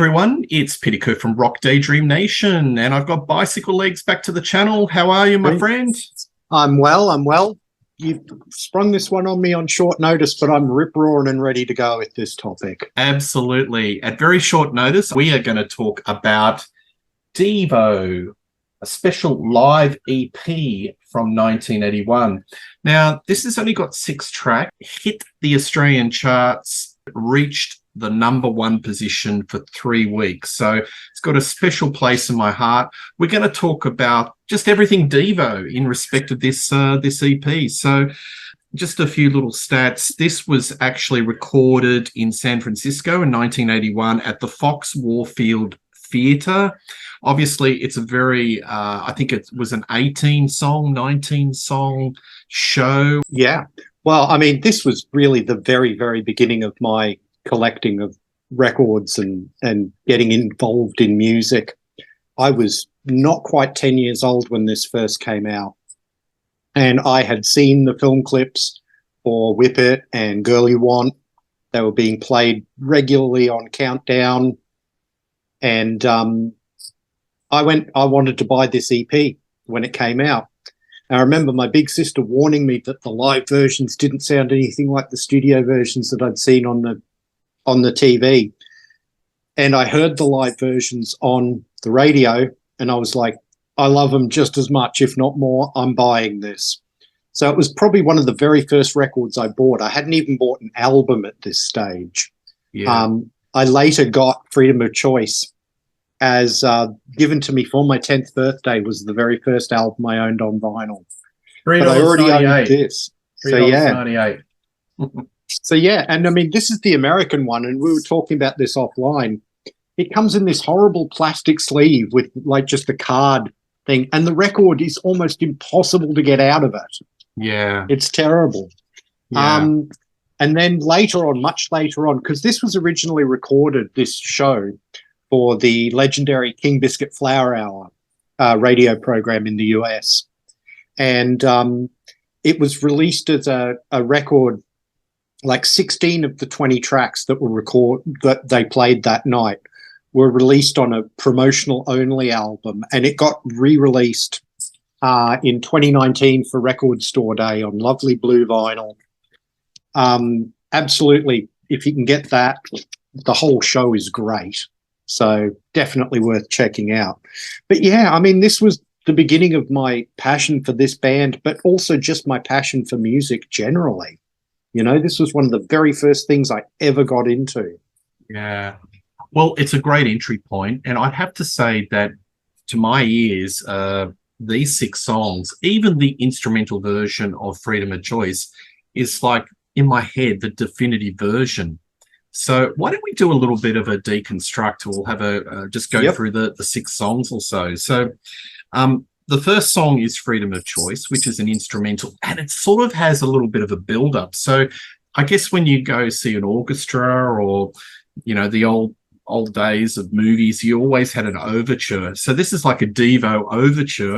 everyone, it's Peter from Daydream Nation, and I've got Bicyclelegs back to the channel. How are you, my friend? I'm well. You've sprung this one on me on short notice, but I'm rip-roaring and ready to go with this topic. Absolutely. At very short notice, we are going to talk about Devo, a special live EP from 1981. Now, this has only got 6 tracks, hit the Australian charts, reached the #1 position for 3 weeks. So it's got a special place in my heart. We're going to talk about just everything Devo in respect of this EP. So just a few little stats. This was actually recorded in San Francisco in 1981 at the Fox Warfield Theatre. Obviously, it's a very, I think it was an 18-song, 19-song show. Yeah. Well, I mean, this was really the very, very beginning of my collecting of records and getting involved in music. I was not quite 10 years old when this first came out, and I had seen the film clips for Whip It and Girl You Want. They were being played regularly on Countdown, and I wanted to buy this EP when it came out. And I remember my big sister warning me that the live versions didn't sound anything like the studio versions that I'd seen on the TV. And I heard the live versions on the radio, and I was like, I love them just as much, if not more. I'm buying this. So it was probably one of the very first records I bought. I hadn't even bought an album at this stage. Yeah. I later got Freedom of Choice as given to me for my 10th birthday. Was the very first album I owned on vinyl. But I already owned this. So yeah. So yeah, and I mean, this is the American one, and we were talking about this offline. It comes in this horrible plastic sleeve with like just the card thing, and the record is almost impossible to get out of it. Yeah. It's terrible. Yeah. And then later on, much later on, because this was originally recorded, this show, for the legendary King Biscuit Flower Hour radio program in the US. And it was released as a record. Like 16 of the 20 tracks that they played that night were released on a promotional only album, and it got re-released in 2019 for Record Store Day on lovely blue vinyl. Absolutely, if you can get that, the whole show is great. So definitely worth checking out. But yeah, I mean, this was the beginning of my passion for this band, but also just my passion for music generally. You know, this was one of the very first things I ever got into. Yeah. Well, it's a great entry point. And I'd have to say that to my ears, these 6 songs, even the instrumental version of Freedom of Choice, is like in my head, the definitive version. So why don't we do a little bit of a deconstruct? We'll have just go through the 6 songs or so. So, the first song is Freedom of Choice, which is an instrumental, and it sort of has a little bit of a build-up. So I guess when you go see an orchestra or, you know, the old days of movies, you always had an overture. So this is like a Devo overture,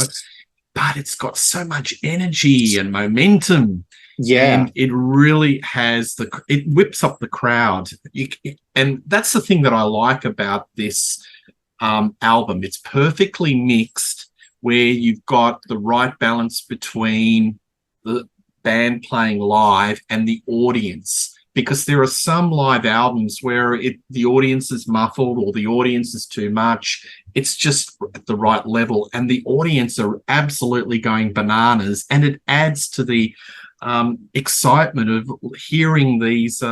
but it's got so much energy and momentum. Yeah. And it really has it whips up the crowd. And that's the thing that I like about this album. It's perfectly mixed, where you've got the right balance between the band playing live and the audience. Because there are some live albums where the audience is muffled or the audience is too much. It's just at the right level, and the audience are absolutely going bananas, and it adds to the excitement of hearing these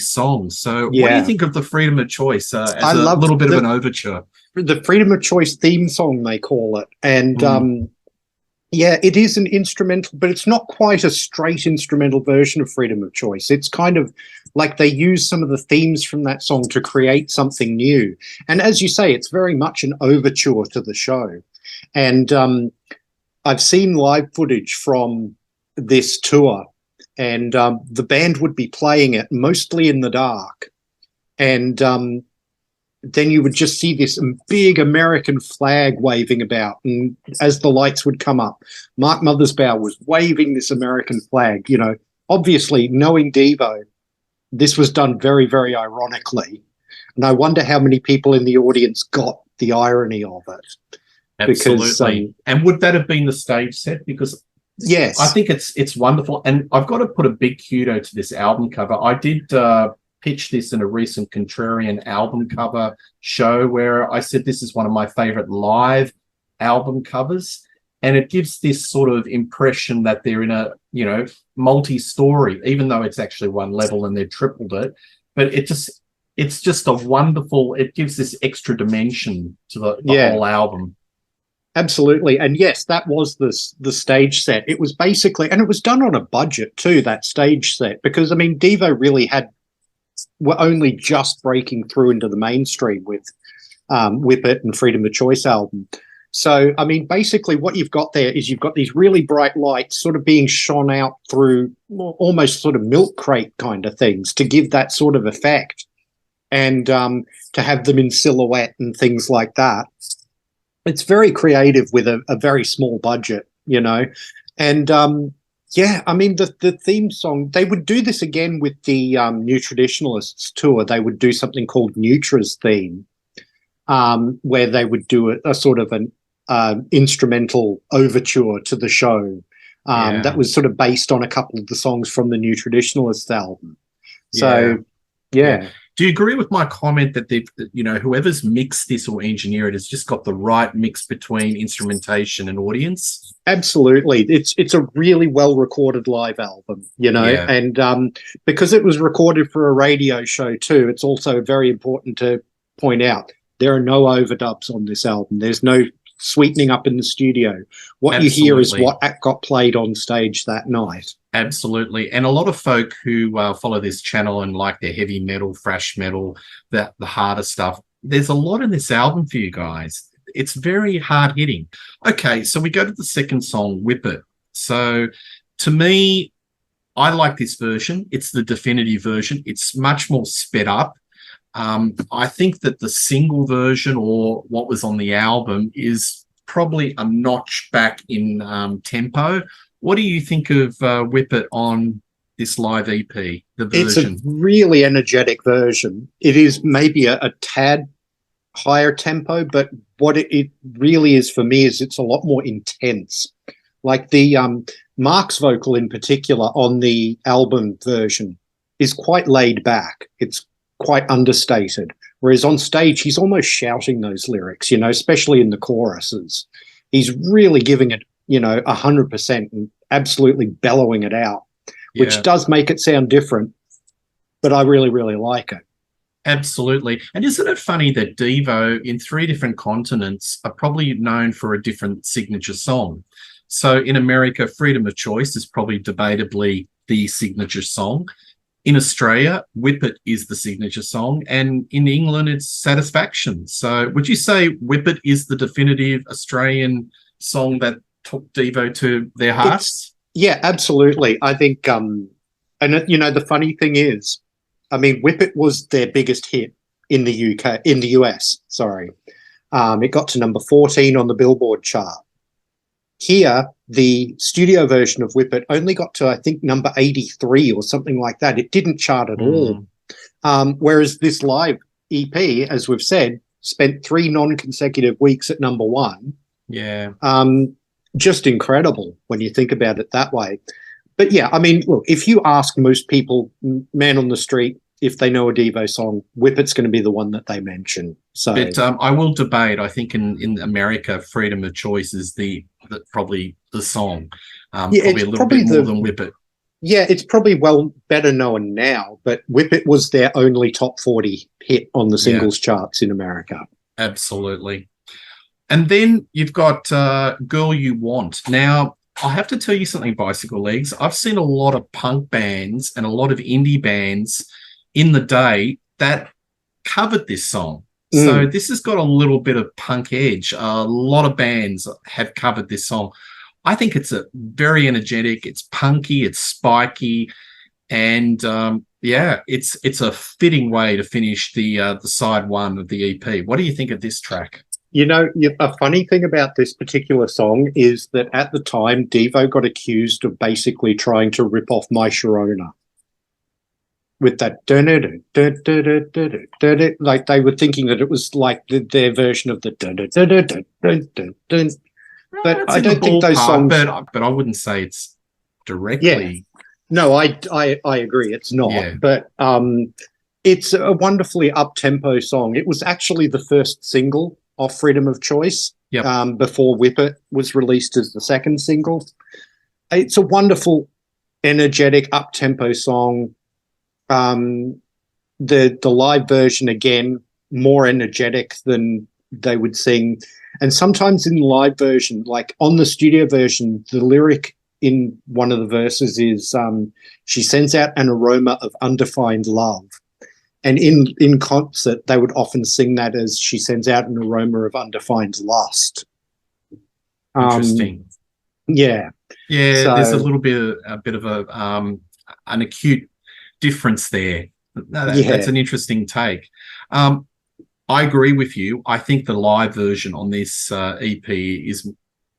songs. So what do you think of the Freedom of Choice as a little bit of an overture? The Freedom of Choice theme song, they call it. And yeah, it is an instrumental, but it's not quite a straight instrumental version of Freedom of Choice. It's kind of like they use some of the themes from that song to create something new. And as you say, it's very much an overture to the show. And I've seen live footage from this tour, and the band would be playing it mostly in the dark. And then you would just see this big American flag waving about. And as the lights would come up, Mark Mothersbaugh was waving this American flag. You know, obviously, knowing Devo, this was done very, very ironically. And I wonder how many people in the audience got the irony of it. Absolutely. Because, and would that have been the stage set? Because yes, I think it's wonderful. And I've got to put a big kudo to this album cover. I did pitch this in a recent Contrarian album cover show where I said this is one of my favorite live album covers. And it gives this sort of impression that they're in a, multi-story, even though it's actually one level and they've tripled it. But it's just a wonderful, it gives this extra dimension to the whole album. Absolutely. And yes, that was the stage set. It was basically, and it was done on a budget too, that stage set, because, I mean, Devo really were only just breaking through into the mainstream with Whip It and Freedom of Choice album. So, I mean, basically what you've got there is you've got these really bright lights sort of being shone out through almost sort of milk crate kind of things to give that sort of effect, and to have them in silhouette and things like that. It's very creative with a very small budget, and I mean, the theme song, they would do this again with the New Traditionalists tour. They would do something called Nutra's theme, where they would do a sort of an instrumental overture to the show that was sort of based on a couple of the songs from the New Traditionalists album. So, yeah. Do you agree with my comment that whoever's mixed this or engineered it has just got the right mix between instrumentation and audience? Absolutely. It's a really well recorded live album, and because it was recorded for a radio show too, it's also very important to point out there are no overdubs on this album. There's no sweetening up in the studio. What you hear is what got played on stage that night. Absolutely. And a lot of folk who follow this channel and like their heavy metal, thrash metal, the harder stuff, there's a lot in this album for you guys. It's very hard hitting. Okay, so we go to the second song, Whip It. So to me, I like this version. It's the definitive version. It's much more sped up. I think that the single version or what was on the album is probably a notch back in tempo. What do you think of Whip It on this live EP, the version? It's a really energetic version. It is maybe a tad higher tempo, but what it really is for me is it's a lot more intense. Like the Mark's vocal in particular on the album version is quite laid back. It's quite understated. Whereas on stage, he's almost shouting those lyrics, especially in the choruses. He's really giving it, 100% and absolutely bellowing it out, which does make it sound different, but I really, really like it. Absolutely. And isn't it funny that Devo in 3 different continents are probably known for a different signature song? So in America, Freedom of Choice is probably debatably the signature song. In Australia, Whip It is the signature song. And in England, it's Satisfaction. So would you say Whip It is the definitive Australian song that took Devo to their hearts? Yeah, absolutely. I think, the funny thing is, I mean, Whip It was their biggest hit in the US, sorry. It got to number 14 on the Billboard chart. Here, the studio version of Whip It only got to, I think, number 83 or something like that. It didn't chart at all. Whereas this live EP, as we've said, spent 3 non-consecutive weeks at number 1. Yeah. Just incredible when you think about it that way. But yeah, I mean, look, if you ask most people, man on the street, if they know a Devo song, Whip It's going to be the one that they mention. So, but I will debate. I think in America, Freedom of Choice is probably the song. Probably a little bit more than Whip It. Yeah, it's probably better known now, but Whip It was their only top 40 hit on the singles charts in America. Absolutely. And then you've got Girl You Want. Now, I have to tell you something, Bicyclelegs. I've seen a lot of punk bands and a lot of indie bands in the day that covered this song. So this has got a little bit of punk edge. A lot of bands have covered this song. I think it's a very energetic, it's punky, it's spiky, and it's a fitting way to finish the side 1 of the EP. What do you think of this track? A funny thing about this particular song is that at the time, Devo got accused of basically trying to rip off My Sharona. with that like they were thinking that it was like their version of the but It's I in the don't think those ballpark, songs. but I wouldn't say it's Yeah, directly. no, I agree, it's not. Yeah. But it's a wonderfully up tempo song. It was actually the first single off Freedom of Choice. Yep. Before Whip It was released as the second single. It's a wonderful, energetic, up tempo song. The live version, again, more energetic than they would sing. And sometimes in the live version, like on the studio version, the lyric in one of the verses is she sends out an aroma of undefined love. And in concert, they would often sing that as she sends out an aroma of undefined lust. Interesting. Yeah. Yeah, So, there's a bit of an acute difference there. That's an interesting take. I agree with you. I think the live version on this EP is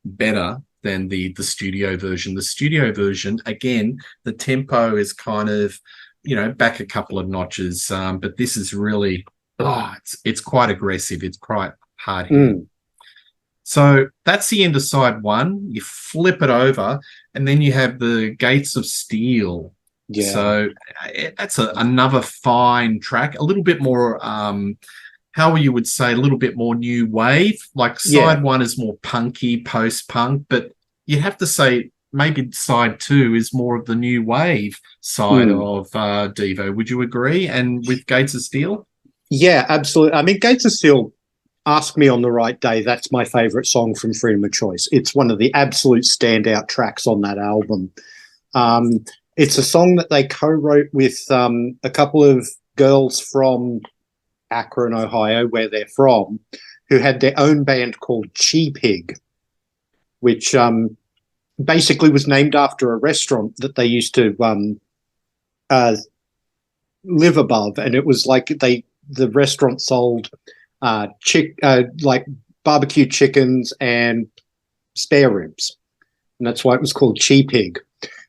better than the studio version. The studio version, again, the tempo is kind of, back a couple of notches. But this is really, it's quite aggressive. It's quite hard hitting. So that's the end of side one. You flip it over, and then you have the Gates of Steel. Yeah. So that's another fine track, a little bit more, how you would say, a little bit more new wave. Like side one is more punky, post-punk, but you have to say maybe side two is more of the new wave side of Devo. Would you agree? And with Gates of Steel? Yeah, absolutely. I mean, Gates of Steel, ask me on the right day, that's my favourite song from Freedom of Choice. It's one of the absolute standout tracks on that album. It's a song that they co-wrote with a couple of girls from Akron, Ohio, where they're from, who had their own band called Chi Pig, which basically was named after a restaurant that they used to live above. And it was like the restaurant sold like barbecue chickens and spare ribs. And that's why it was called Chi Pig.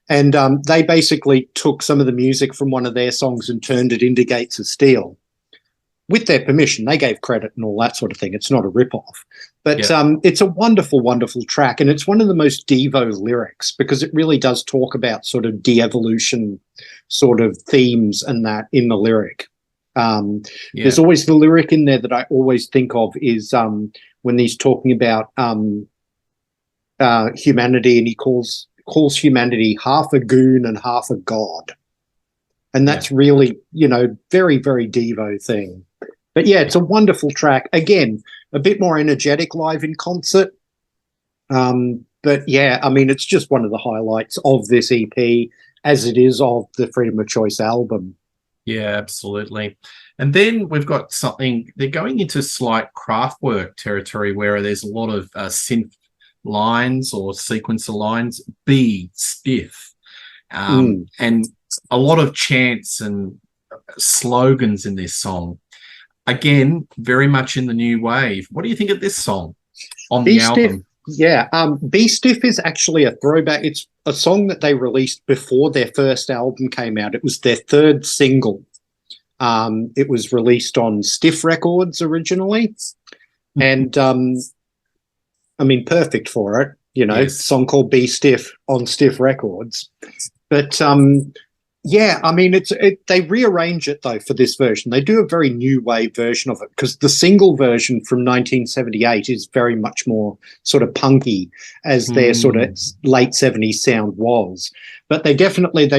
And they basically took some of the music from one of their songs and turned it into Gates of Steel. With their permission, they gave credit and all that sort of thing. It's not a rip-off. But it's a wonderful, wonderful track. And it's one of the most Devo lyrics because it really does talk about sort of de-evolution sort of themes and that in the lyric. There's always the lyric in there that I always think of is when he's talking about humanity, and he calls humanity half a goon and half a god. And that's really, very, very Devo thing. But yeah, it's a wonderful track. Again, a bit more energetic live in concert. But yeah, I mean, it's just one of the highlights of this EP, as it is of the Freedom of Choice album. Yeah, absolutely. And then we've got something, they're going into slight Kraftwerk territory where there's a lot of synth lines or sequencer lines, be stiff, and a lot of chants and slogans in this song. Again, very much in the new wave. What do you think of this song on the album? Yeah, Be Stiff is actually a throwback. It's a song that they released before their first album came out. It was their third single. It was released on Stiff Records originally. And, I mean, perfect for it, a song called Be Stiff on Stiff Records. But, yeah, I mean, they rearrange it, though, for this version. They do a very new wave version of it because the single version from 1978 is very much more sort of punky as their sort of late 70s sound was. But they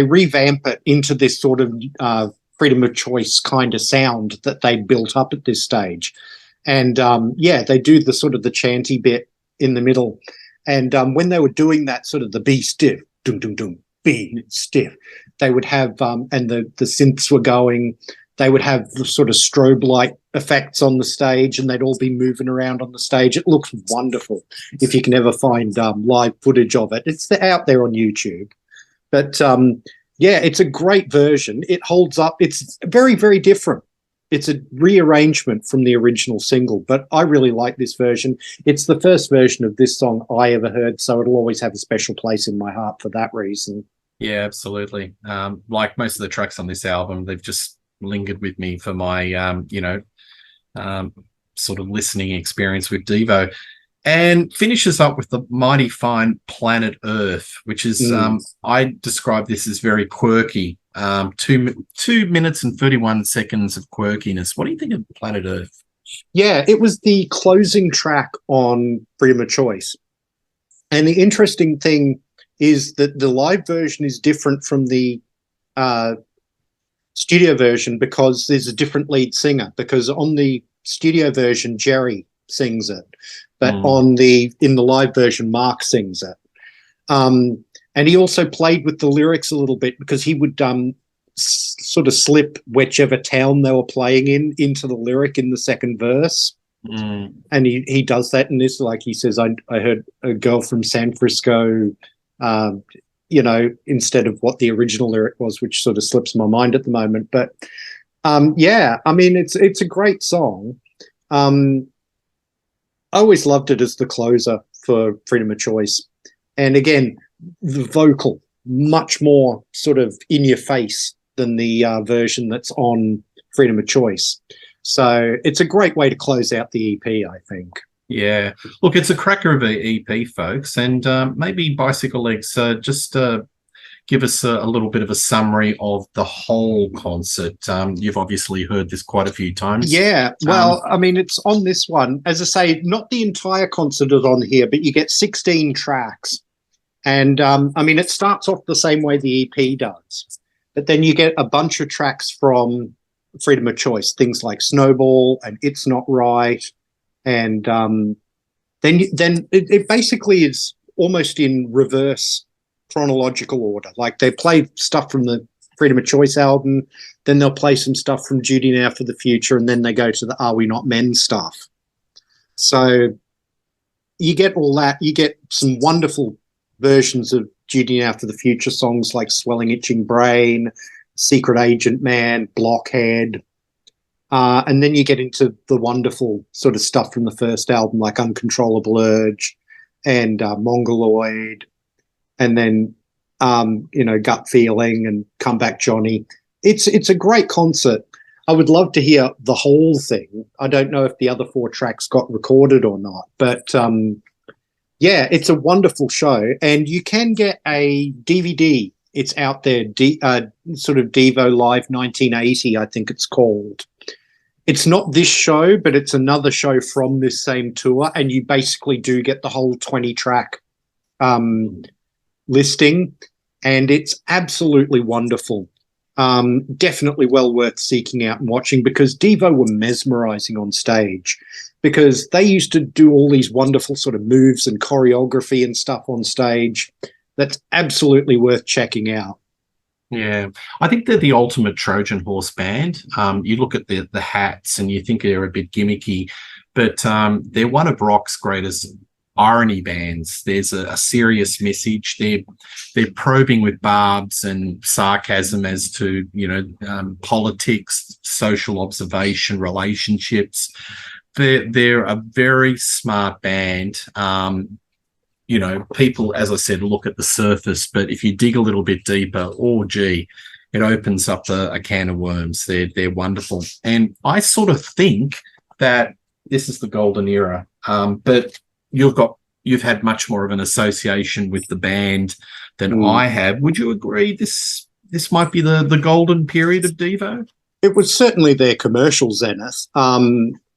revamp it into this sort of Freedom of Choice kind of sound that they built up at this stage. And, they do the sort of the chanty bit in the middle. And when they were doing that sort of the Be Stiff, dum, dum, dum, be stiff, they would have, and the synths were going, they would have the sort of strobe light effects on the stage and they'd all be moving around on the stage. It looks wonderful if you can ever find live footage of it. It's out there on YouTube. But it's a great version. It holds up. It's very, very different. It's a rearrangement from the original single, but I really like this version. It's the first version of this song I ever heard, so it'll always have a special place in my heart for that reason. Yeah, absolutely. Like most of the tracks on this album, they've just lingered with me for my, um, sort of listening experience with Devo. And finishes up with the mighty fine Planet Earth, which is, Mm. I describe this as very quirky. 2 minutes and 31 seconds of quirkiness. What do you think of Planet Earth? Yeah, it was the closing track on Freedom of Choice. And the interesting thing is that the live version is different from the uh, studio version because there's a different lead singer. Because on the studio version, Jerry sings it, but Mm. in the live version, Mark sings it. And he also played with the lyrics a little bit because he would sort of slip whichever town they were playing in into the lyric in the second verse. Mm. And he does that in this, like he says, I heard a girl from San Frisco, instead of what the original lyric was, which sort of slips my mind at the moment. But yeah, I mean, it's a great song. I always loved it as the closer for Freedom of Choice. And again, the vocal, much more sort of in your face than the version that's on Freedom of Choice. So it's a great way to close out the EP, I think. Yeah. Look, it's a cracker of an EP, folks. And maybe Bicyclelegs, just give us a little bit of a summary of the whole concert. You've obviously heard this quite a few times. Yeah, well, I mean, it's on this one. As I say, not the entire concert is on here, but you get 16 tracks. And I mean, it starts off the same way the EP does. But then you get a bunch of tracks from Freedom of Choice, things like Snowball and It's Not Right. And then it basically is almost in reverse chronological order. Like they play stuff from the Freedom of Choice album, then they'll play some stuff from Duty Now for the Future, and then they go to the Are We Not Men stuff. So you get all that. You get some wonderful versions of Duty Now for the Future songs like Swelling Itching Brain, Secret Agent Man, Blockhead. And then you get into the wonderful sort of stuff from the first album like Uncontrollable Urge and Mongoloid, and then Gut Feeling and Come Back Johnny. It's a great concert. I would love to hear the whole thing. I don't know if the other 4 tracks got recorded or not, but yeah, it's a wonderful show. And you can get a DVD. It's out there, sort of Devo Live 1980, I think it's called. It's not this show, but it's another show from this same tour, and you basically do get the whole 20-track listing, and it's absolutely wonderful. Definitely well worth seeking out and watching, because Devo were mesmerizing on stage, because they used to do all these wonderful sort of moves and choreography and stuff on stage. That's absolutely worth checking out. Yeah, I think they're the ultimate Trojan horse band. You look at the hats and you think they're a bit gimmicky, but they're one of rock's greatest irony bands. There's a serious message. They're probing with barbs and sarcasm as to politics, social observation, relationships. They're a very smart band. People, as I said, look at the surface, but if you dig a little bit deeper, oh, gee, it opens up a can of worms. They're wonderful. And I sort of think that this is the golden era, but you've had much more of an association with the band than I have. Would you agree this might be the golden period of Devo? It was certainly their commercial zenith.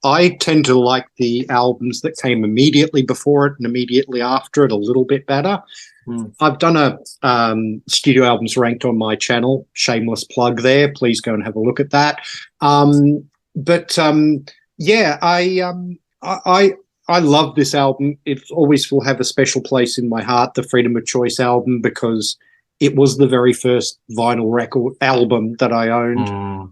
I tend to like the albums that came immediately before it and immediately after it a little bit better. I've done a studio albums ranked on my channel. Shameless plug there. Please go and have a look at that. Yeah, I love this album. It always will have a special place in my heart, the Freedom of Choice album, because it was the very first vinyl record album that I owned.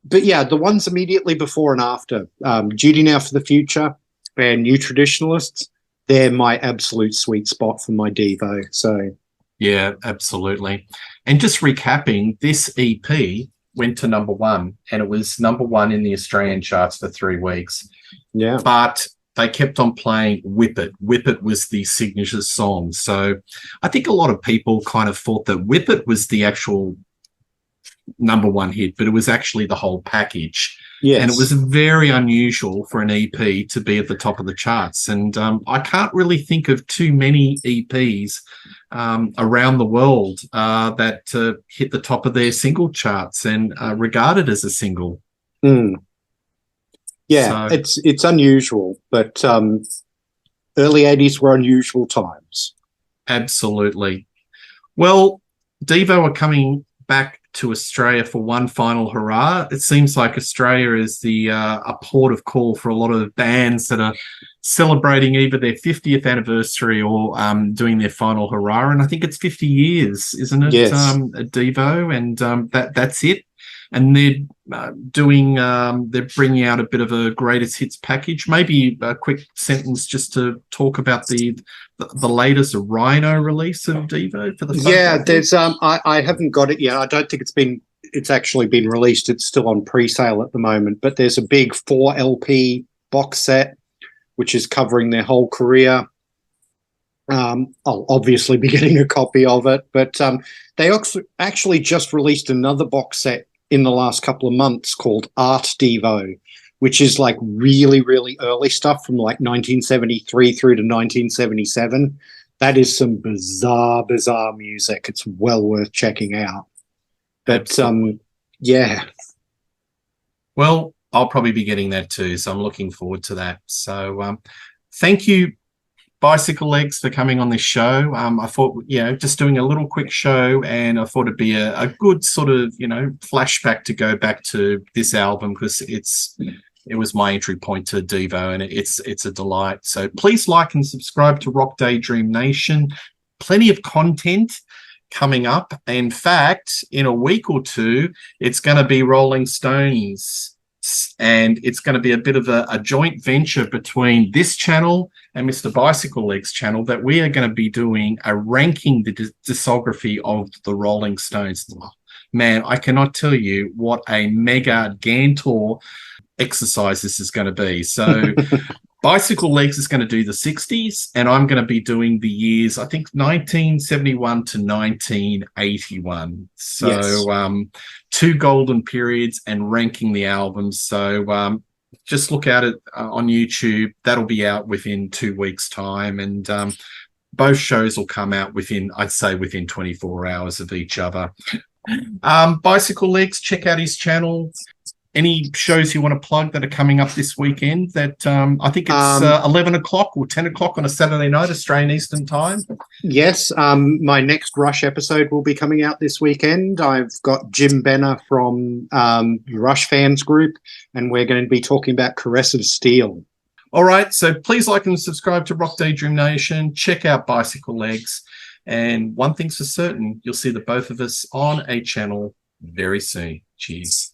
But yeah, the ones immediately before and after, Duty Now for the Future and New Traditionalists, they're my absolute sweet spot for my Devo. So yeah, absolutely. And just recapping, this EP went to number 1, and it was number 1 in the Australian charts for 3 weeks. Yeah. But they kept on playing Whip It. Whip It was the signature song. So I think a lot of people kind of thought that Whip It was the actual #1 hit, but it was actually the whole package. Yes. And it was very unusual for an EP to be at the top of the charts. And I can't really think of too many EPs around the world that hit the top of their single charts and regarded as a single. Mm. Yeah, so, it's unusual, but early 80s were unusual times. Absolutely. Well, Devo are coming back to Australia for one final hurrah. It seems like Australia is a port of call for a lot of bands that are celebrating either their 50th anniversary or doing their final hurrah. And I think it's 50 years, isn't it? Yes. Devo, and that's it. And they're they're bringing out a bit of a greatest hits package. Maybe a quick sentence just to talk about the latest Rhino release of Devo for the phone. Yeah, there's I haven't got it yet. I don't think it's actually been released. It's still on pre-sale at the moment. But there's a big 4 LP box set which is covering their whole career. I'll obviously be getting a copy of it, but they actually just released another box set in the last couple of months called Art Devo, which is like really, really early stuff from like 1973 through to 1977. That is some bizarre music. It's well worth checking out. But yeah. Well, I'll probably be getting that too, so I'm looking forward to that. So thank you, Bicyclelegs, for coming on this show. I thought, just doing a little quick show, and I thought it'd be a good sort of, flashback to go back to this album, because it was my entry point to Devo, and it's a delight. So please like and subscribe to Rock Daydream Nation. Plenty of content coming up. In fact, in a week or two, it's going to be Rolling Stones. And it's going to be a bit of a joint venture between this channel and Mr. Bicyclelegs channel, that we are going to be doing a ranking the discography of the Rolling Stones. Man, I cannot tell you what a mega Gantor exercise this is going to be. So Bicyclelegs is going to do the 60s, and I'm going to be doing the years, I think, 1971 to 1981. So yes. 2 golden periods and ranking the albums. So just look at it on YouTube. That'll be out within 2 weeks' time. And both shows will come out within 24 hours of each other. Bicyclelegs, check out his channel. Any shows you want to plug that are coming up this weekend? That I think it's 11 o'clock or 10 o'clock on a Saturday night, Australian Eastern Time. Yes, my next Rush episode will be coming out this weekend. I've got Jim Benner from Rush Fans Group, and we're going to be talking about Caress of Steel. All right, so please like and subscribe to Rock Daydream Nation. Check out Bicyclelegs. And one thing's for certain, you'll see the both of us on a channel very soon. Cheers.